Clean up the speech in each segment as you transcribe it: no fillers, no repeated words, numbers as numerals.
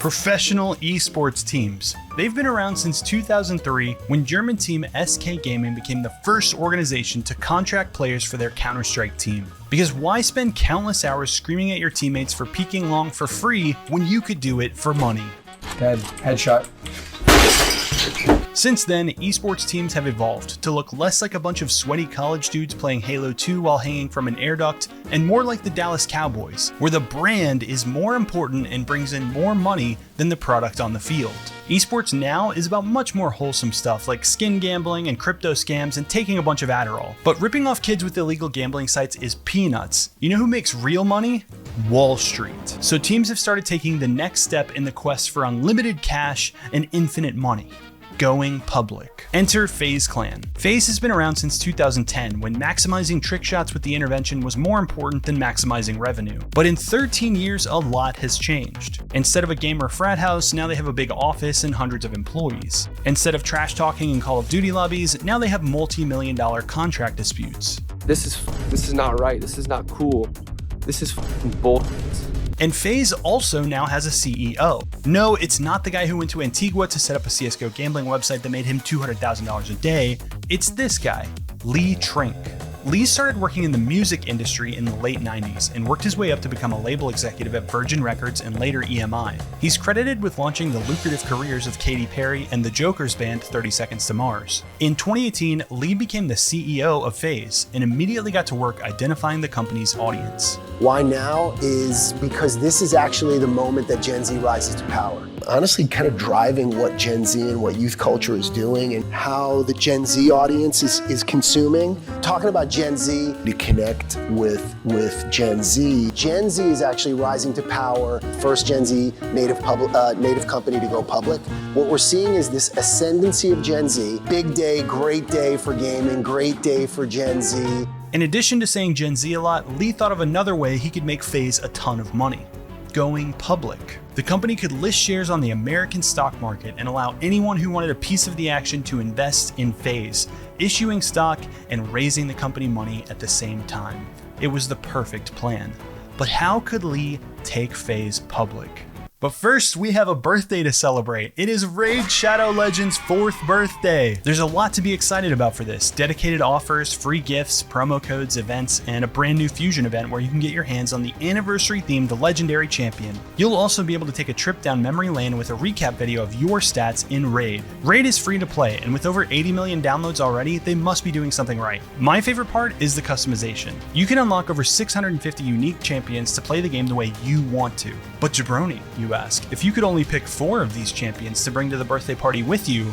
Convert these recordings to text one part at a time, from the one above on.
Professional esports teams. They've been around since 2003 when German team SK Gaming became the first organization to contract players for their Counter-Strike team. Because why spend countless hours screaming at your teammates for peeking long for free when you could do it for money? Headshot. Since then, esports teams have evolved to look less like a bunch of sweaty college dudes playing Halo 2 while hanging from an air duct, and more like the Dallas Cowboys, where the brand is more important and brings in more money than the product on the field. Esports now is about much more wholesome stuff like skin gambling and crypto scams and taking a bunch of Adderall. But ripping off kids with illegal gambling sites is peanuts. You know who makes real money? Wall Street. So teams have started taking the next step in the quest for unlimited cash and infinite money. Going public. Enter FaZe Clan. FaZe has been around since 2010 when maximizing trick shots with the intervention was more important than maximizing revenue. But in 13 years, a lot has changed. Instead of a gamer frat house, now they have a big office and hundreds of employees. Instead of trash talking in Call of Duty lobbies, now they have multi-million-dollar contract disputes. This is not right. This is not cool. This is bullshit. And FaZe also now has a CEO. No, it's not the guy who went to Antigua to set up a CSGO gambling website that made him $200,000 a day. It's this guy, Lee Trink. Lee started working in the music industry in the late 90s and worked his way up to become a label executive at Virgin Records and later EMI. He's credited with launching the lucrative careers of Katy Perry and the Joker's band 30 Seconds to Mars. In 2018, Lee became the CEO of FaZe and immediately got to work identifying the company's audience. Why now is because this is actually the moment that Gen Z rises to power. Honestly, kind of driving what Gen Z and what youth culture is doing and how the Gen Z audience is consuming. Talking about Gen Z to connect with Gen Z. Gen Z is actually rising to power. First Gen Z native company to go public. What we're seeing is this ascendancy of Gen Z. Big day, great day for gaming, great day for Gen Z. In addition to saying Gen Z a lot, Lee thought of another way he could make FaZe a ton of money. Going public. The company could list shares on the American stock market and allow anyone who wanted a piece of the action to invest in FaZe, issuing stock and raising the company money at the same time. It was the perfect plan. But how could Lee take FaZe public? But first, we have a birthday to celebrate. It is Raid Shadow Legends' 4th birthday. There's a lot to be excited about for this. Dedicated offers, free gifts, promo codes, events, and a brand new Fusion event where you can get your hands on the anniversary-themed Legendary Champion. You'll also be able to take a trip down memory lane with a recap video of your stats in Raid. Raid is free to play, and with over 80 million downloads already, they must be doing something right. My favorite part is the customization. You can unlock over 650 unique champions to play the game the way you want to. But Jabroni, you ask, if you could only pick 4 of these champions to bring to the birthday party with you,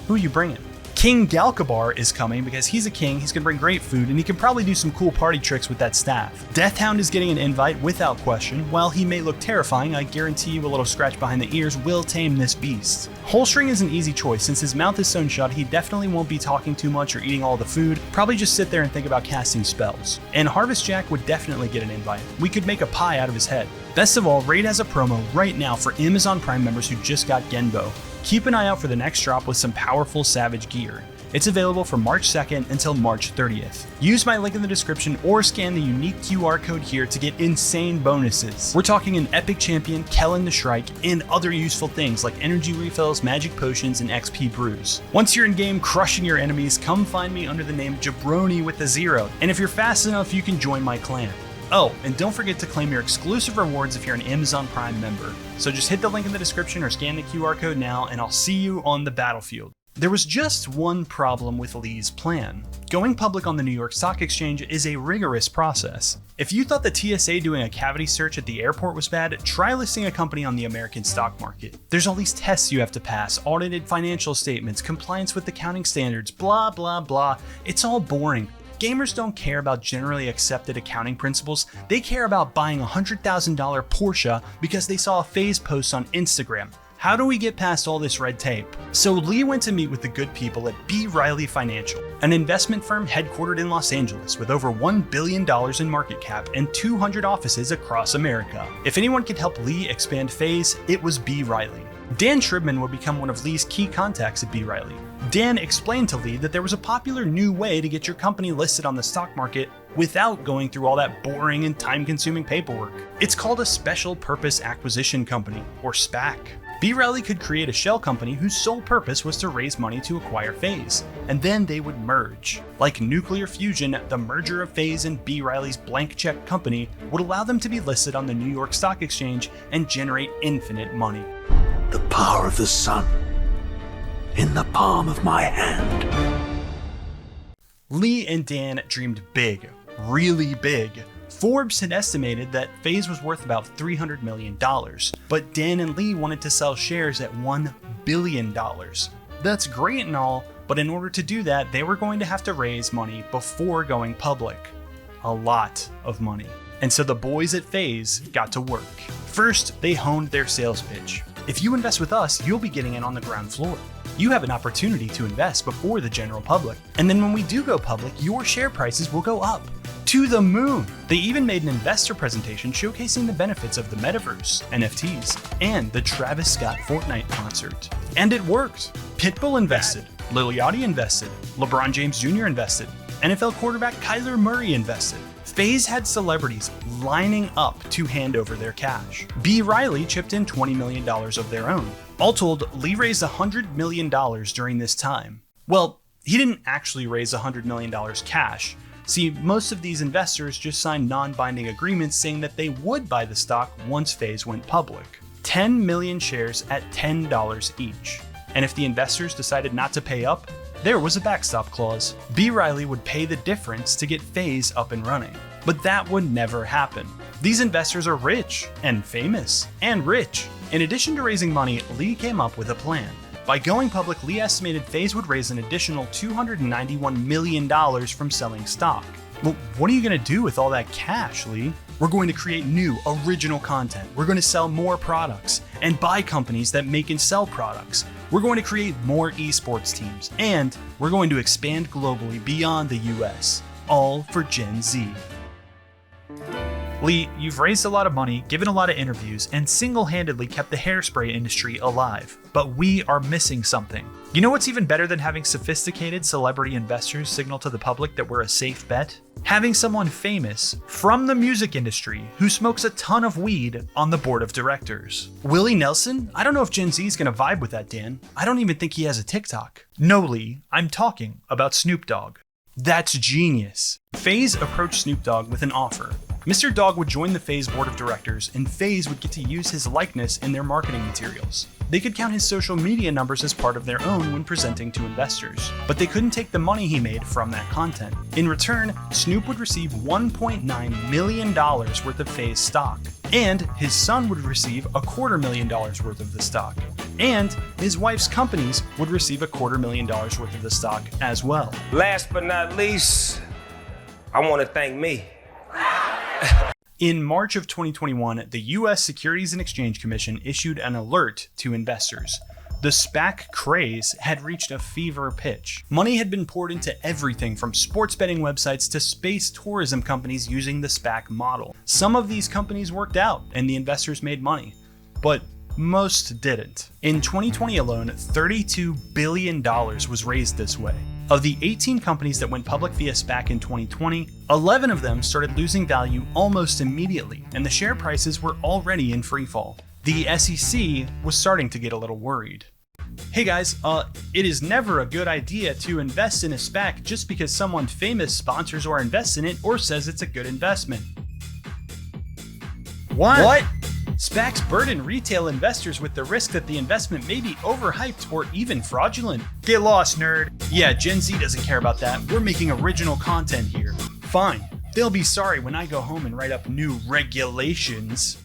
who are you bringing? King Galkabar is coming because he's a king, he's gonna bring great food, and he can probably do some cool party tricks with that staff. Deathhound is getting an invite without question. While he may look terrifying, I guarantee you a little scratch behind the ears will tame this beast. Holstring is an easy choice. Since his mouth is sewn shut, he definitely won't be talking too much or eating all the food, probably just sit there and think about casting spells. And Harvest Jack would definitely get an invite. We could make a pie out of his head. Best of all, Raid has a promo right now for Amazon Prime members who just got Genbo. Keep an eye out for the next drop with some powerful Savage gear. It's available from March 2nd until March 30th. Use my link in the description or scan the unique QR code here to get insane bonuses. We're talking an epic champion, Kellen the Shrike, and other useful things like energy refills, magic potions, and XP brews. Once you're in game crushing your enemies, come find me under the name Jabroni with a 0. And if you're fast enough, you can join my clan. Oh, and don't forget to claim your exclusive rewards if you're an Amazon Prime member. So just hit the link in the description or scan the QR code now, and I'll see you on the battlefield. There was just one problem with Lee's plan. Going public on the New York Stock Exchange is a rigorous process. If you thought the TSA doing a cavity search at the airport was bad, try listing a company on the American stock market. There's all these tests you have to pass, audited financial statements, compliance with accounting standards, blah, blah, blah. It's all boring. Gamers don't care about generally accepted accounting principles. They care about buying a $100,000 Porsche because they saw a FaZe post on Instagram. How do we get past all this red tape? So Lee went to meet with the good people at B. Riley Financial, an investment firm headquartered in Los Angeles with over $1 billion in market cap and 200 offices across America. If anyone could help Lee expand FaZe, it was B. Riley. Dan Shribman would become one of Lee's key contacts at B. Riley. Dan explained to Lee that there was a popular new way to get your company listed on the stock market without going through all that boring and time-consuming paperwork. It's called a Special Purpose Acquisition Company, or SPAC. B. Riley could create a shell company whose sole purpose was to raise money to acquire FaZe, and then they would merge. Like nuclear fusion, the merger of FaZe and B. Riley's blank check company would allow them to be listed on the New York Stock Exchange and generate infinite money. The power of the sun in the palm of my hand. Lee and Dan dreamed big, really big. Forbes had estimated that FaZe was worth about $300 million, but Dan and Lee wanted to sell shares at $1 billion. That's great and all, but in order to do that, they were going to have to raise money before going public. A lot of money. And so the boys at FaZe got to work. First, they honed their sales pitch. If you invest with us, you'll be getting in on the ground floor. You have an opportunity to invest before the general public. And then when we do go public, your share prices will go up. To the moon. They even made an investor presentation showcasing the benefits of the metaverse, NFTs, and the Travis Scott Fortnite concert. And it worked. Pitbull invested, Lil Yachty invested, LeBron James Jr. invested, NFL quarterback Kyler Murray invested. FaZe had celebrities lining up to hand over their cash. B. Riley chipped in $20 million of their own. All told, Lee raised $100 million during this time. Well, he didn't actually raise $100 million cash. See, most of these investors just signed non-binding agreements saying that they would buy the stock once FaZe went public. 10 million shares at $10 each. And if the investors decided not to pay up, there was a backstop clause. B. Riley would pay the difference to get FaZe up and running. But that would never happen. These investors are rich, and famous, and rich. In addition to raising money, Lee came up with a plan. By going public, Lee estimated FaZe would raise an additional $291 million from selling stock. Well, what are you going to do with all that cash, Lee? We're going to create new, original content. We're going to sell more products and buy companies that make and sell products. We're going to create more esports teams, and we're going to expand globally beyond the US, all for Gen Z. Lee, you've raised a lot of money, given a lot of interviews, and single-handedly kept the hairspray industry alive. But we are missing something. You know what's even better than having sophisticated celebrity investors signal to the public that we're a safe bet? Having someone famous from the music industry who smokes a ton of weed on the board of directors. Willie Nelson? I don't know if Gen Z is going to vibe with that, Dan. I don't even think he has a TikTok. No, Lee, I'm talking about Snoop Dogg. That's genius. FaZe approached Snoop Dogg with an offer. Mr. Dogg would join the FaZe board of directors, and FaZe would get to use his likeness in their marketing materials. They could count his social media numbers as part of their own when presenting to investors, but they couldn't take the money he made from that content. In return, Snoop would receive $1.9 million worth of FaZe stock, and his son would receive $250,000 worth of the stock, and his wife's companies would receive $250,000 worth of the stock as well. Last but not least, I want to thank me. In March of 2021, the U.S. Securities and Exchange Commission issued an alert to investors. The SPAC craze had reached a fever pitch. Money had been poured into everything from sports betting websites to space tourism companies using the SPAC model. Some of these companies worked out and the investors made money, but most didn't. In 2020 alone, $32 billion was raised this way. Of the 18 companies that went public via SPAC in 2020, 11 of them started losing value almost immediately, and the share prices were already in freefall. The SEC was starting to get a little worried. Hey guys, it is never a good idea to invest in a SPAC just because someone famous sponsors or invests in it or says it's a good investment. What? SPACs burden retail investors with the risk that the investment may be overhyped or even fraudulent. Get lost, nerd. Yeah, Gen Z doesn't care about that. We're making original content here. Fine. They'll be sorry when I go home and write up new regulations.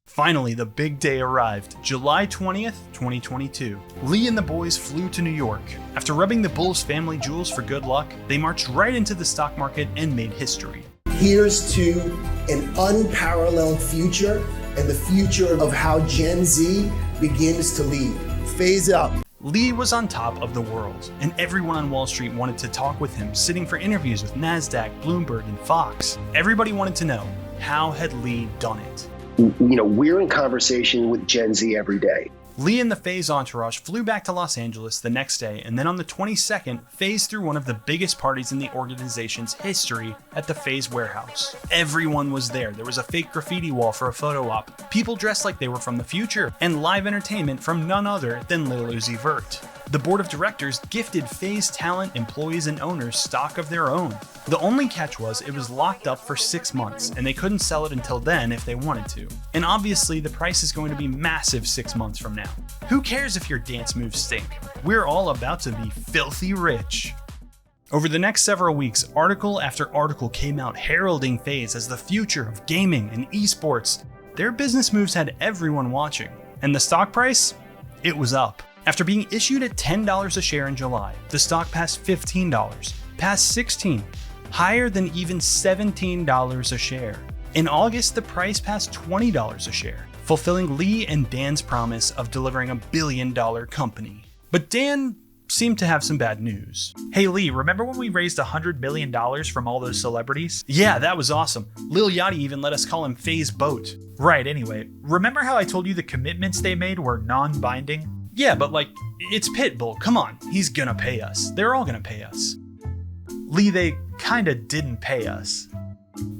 Finally, the big day arrived, July 20th, 2022. Lee and the boys flew to New York. After rubbing the Bulls family jewels for good luck, they marched right into the stock market and made history. Here's to an unparalleled future and the future of how Gen Z begins to lead. FaZe up. Lee was on top of the world, and everyone on Wall Street wanted to talk with him, sitting for interviews with NASDAQ, Bloomberg, and Fox. Everybody wanted to know, how had Lee done it? You know, we're in conversation with Gen Z every day. Lee and the FaZe entourage flew back to Los Angeles the next day, and then on the 22nd, FaZe threw one of the biggest parties in the organization's history at the FaZe warehouse. Everyone was there. There was a fake graffiti wall for a photo op, people dressed like they were from the future, and live entertainment from none other than Lil Uzi Vert. The board of directors gifted FaZe talent, employees, and owners stock of their own. The only catch was it was locked up for 6 months, and they couldn't sell it until then if they wanted to. And obviously, the price is going to be massive 6 months from now. Who cares if your dance moves stink? We're all about to be filthy rich. Over the next several weeks, article after article came out heralding FaZe as the future of gaming and esports. Their business moves had everyone watching. And the stock price? It was up. After being issued at $10 a share in July, the stock passed $15, passed $16, higher than even $17 a share. In August, the price passed $20 a share, fulfilling Lee and Dan's promise of delivering $1 billion company. But Dan seemed to have some bad news. Hey Lee, remember when we raised $100 million from all those celebrities? Yeah, that was awesome. Lil Yachty even let us call him FaZe Boat. Right, anyway, remember how I told you the commitments they made were non-binding? Yeah, but it's Pitbull. Come on, he's gonna pay us. They're all gonna pay us. Lee, they kinda didn't pay us.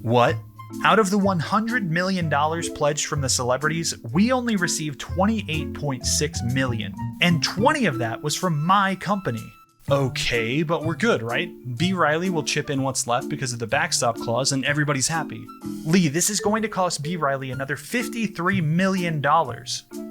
What? Out of the $100 million pledged from the celebrities, we only received $28.6 million, and 20 of that was from my company. Okay, but we're good, right? B. Riley will chip in what's left because of the backstop clause and everybody's happy. Lee, this is going to cost B. Riley another $53 million.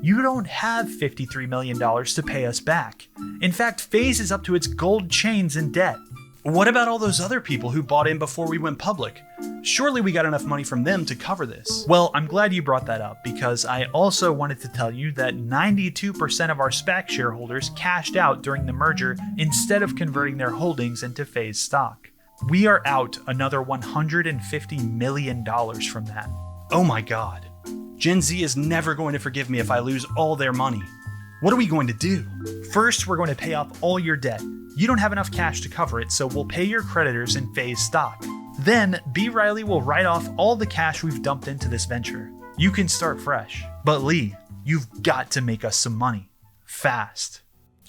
You don't have $53 million to pay us back. In fact, FaZe is up to its gold chains in debt. What about all those other people who bought in before we went public? Surely we got enough money from them to cover this. Well, I'm glad you brought that up because I also wanted to tell you that 92% of our SPAC shareholders cashed out during the merger instead of converting their holdings into FaZe stock. We are out another $150 million from that. Oh my God. Gen Z is never going to forgive me if I lose all their money. What are we going to do? First, we're going to pay off all your debt. You don't have enough cash to cover it, so we'll pay your creditors in FaZe stock. Then, B. Riley will write off all the cash we've dumped into this venture. You can start fresh. But Lee, you've got to make us some money. Fast.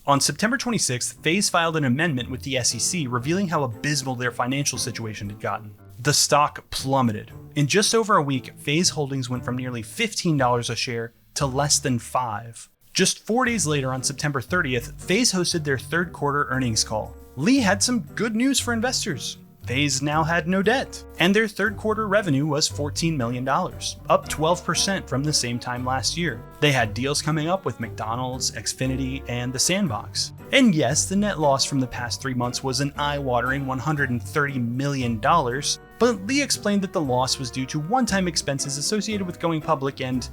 On September 26th, FaZe filed an amendment with the SEC revealing how abysmal their financial situation had gotten. The stock plummeted. In just over a week, FaZe holdings went from nearly $15 a share to less than $5. Just 4 days later, on September 30th, FaZe hosted their third quarter earnings call. Lee had some good news for investors. FaZe now had no debt, and their third quarter revenue was $14 million, up 12% from the same time last year. They had deals coming up with McDonald's, Xfinity, and The Sandbox. And yes, the net loss from the past 3 months was an eye-watering $130 million, but Lee explained that the loss was due to one-time expenses associated with going public and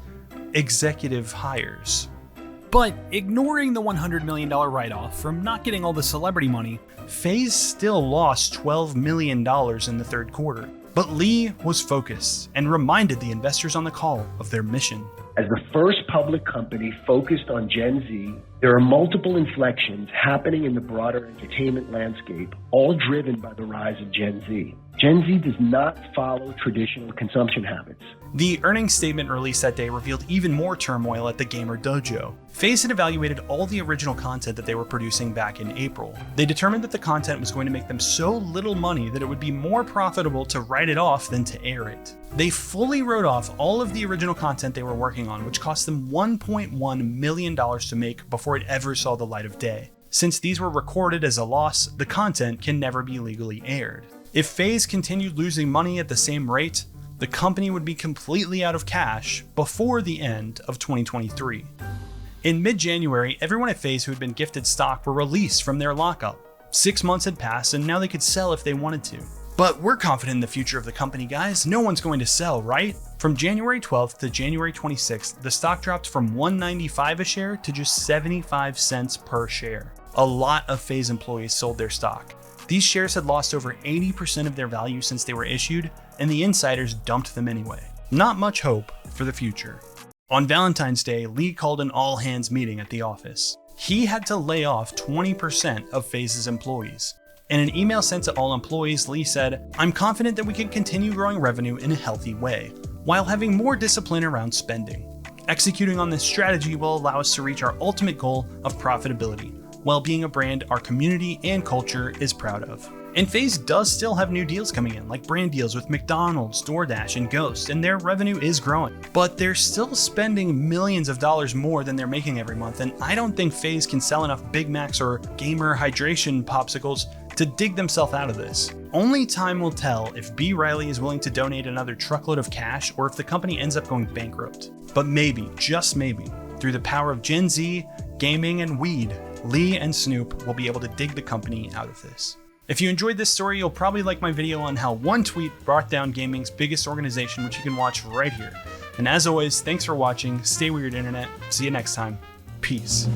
executive hires. But ignoring the $100 million write-off from not getting all the celebrity money, FaZe still lost $12 million in the third quarter. But Lee was focused and reminded the investors on the call of their mission. As the first public company focused on Gen Z, there are multiple inflections happening in the broader entertainment landscape, all driven by the rise of Gen Z. Gen Z does not follow traditional consumption habits. The earnings statement released that day revealed even more turmoil at the Gamer Dojo. FaZe had evaluated all the original content that they were producing back in April. They determined that the content was going to make them so little money that it would be more profitable to write it off than to air it. They fully wrote off all of the original content they were working on, which cost them $1.1 million to make before it ever saw the light of day. Since these were recorded as a loss, the content can never be legally aired. If FaZe continued losing money at the same rate, the company would be completely out of cash before the end of 2023. In mid-January, everyone at FaZe who had been gifted stock were released from their lockup. 6 months had passed and now they could sell if they wanted to. But we're confident in the future of the company, guys. No one's going to sell, right? From January 12th to January 26th, the stock dropped from $1.95 a share to just 75 cents per share. A lot of FaZe employees sold their stock. These shares had lost over 80% of their value since they were issued, and the insiders dumped them anyway. Not much hope for the future. On Valentine's Day, Lee called an all-hands meeting at the office. He had to lay off 20% of FaZe's employees. In an email sent to all employees, Lee said, "I'm confident that we can continue growing revenue in a healthy way, while having more discipline around spending. Executing on this strategy will allow us to reach our ultimate goal of profitability, while being a brand our community and culture is proud of. And FaZe does still have new deals coming in, like brand deals with McDonald's, DoorDash, and Ghost, and their revenue is growing. But they're still spending millions of dollars more than they're making every month, and I don't think FaZe can sell enough Big Macs or gamer hydration popsicles to dig themselves out of this. Only time will tell if B. Riley is willing to donate another truckload of cash or if the company ends up going bankrupt. But maybe, just maybe, through the power of Gen Z, gaming, and weed, Lee and Snoop will be able to dig the company out of this. If you enjoyed this story, you'll probably like my video on how one tweet brought down gaming's biggest organization, which you can watch right here. And as always, thanks for watching. Stay weird, internet. See you next time. Peace.